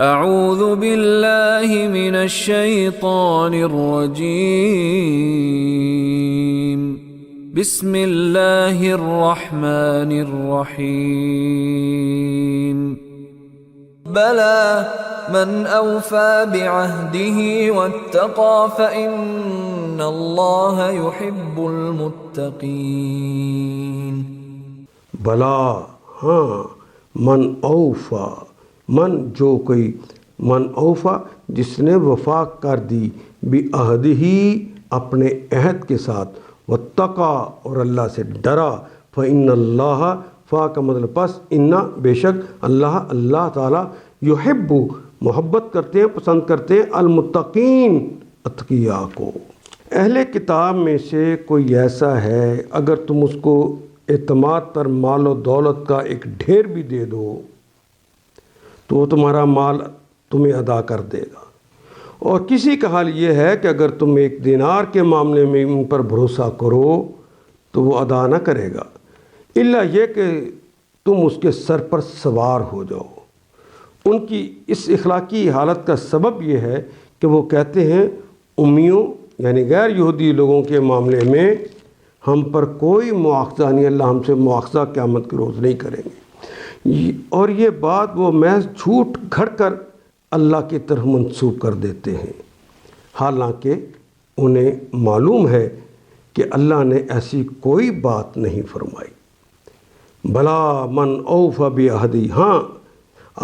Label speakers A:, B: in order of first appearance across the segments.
A: اعوذ باللہ من الشیطان الرجیم بسم اللہ الرحمن الرحیم بلی من اوفى بعهده واتقى فإن اللہ يحب المتقین۔
B: بلا ہاں، من اوفا، من جو کوئی، من اوفا جس نے وفا کر دی، بعہدہ اپنے عہد کے ساتھ، واتقى اور اللہ سے ڈرا، فإن اللہ، فا کا مطلب پس، ان بے شک اللہ تعالیٰ یحب محبت کرتے ہیں، پسند کرتے ہیں، المتقین اتقیاء کو۔ اہل کتاب میں سے کوئی ایسا ہے اگر تم اس کو اعتماد پر مال و دولت کا ایک ڈھیر بھی دے دو تو وہ تمہارا مال تمہیں ادا کر دے گا، اور کسی کا حال یہ ہے کہ اگر تم ایک دینار کے معاملے میں ان پر بھروسہ کرو تو وہ ادا نہ کرے گا، الا یہ کہ تم اس کے سر پر سوار ہو جاؤ۔ ان کی اس اخلاقی حالت کا سبب یہ ہے کہ وہ کہتے ہیں امیوں یعنی غیر یہودی لوگوں کے معاملے میں ہم پر کوئی مواخذہ نہیں، اللہ ہم سے مواخذہ قیامت کے روز نہیں کریں گے، اور یہ بات وہ محض جھوٹ گھڑ کر اللہ کی طرف منسوب کر دیتے ہیں، حالانکہ انہیں معلوم ہے کہ اللہ نے ایسی کوئی بات نہیں فرمائی۔ بھلا من اوفی بعہدہ، ہاں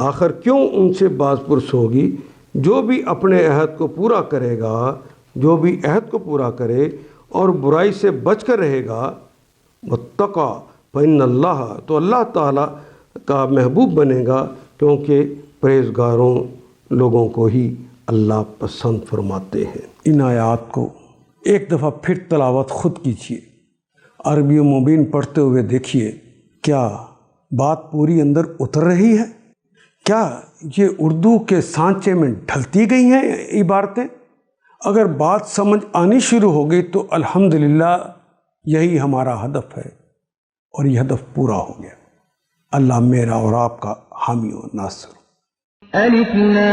B: آخر کیوں ان سے باز پرس ہوگی، جو بھی اپنے عہد کو پورا کرے گا، جو بھی عہد کو پورا کرے اور برائی سے بچ کر رہے گا، واتقى فإن اللہ، تو اللہ تعالیٰ کا محبوب بنے گا، کیونکہ پرہیزگاروں لوگوں کو ہی اللہ پسند فرماتے ہیں۔ ان آیات کو ایک دفعہ پھر تلاوت خود کیجیے، عربی و مبین پڑھتے ہوئے دیکھیے کیا بات پوری اندر اتر رہی ہے، کیا یہ اردو کے سانچے میں ڈھلتی گئی ہیں عبارتیں۔ اگر بات سمجھ آنی شروع ہو گئی تو الحمدللہ یہی ہمارا ہدف ہے، اور یہ ہدف پورا ہو گیا۔ اللہ میرا اور آپ کا حامی و ناصر۔
C: الف لام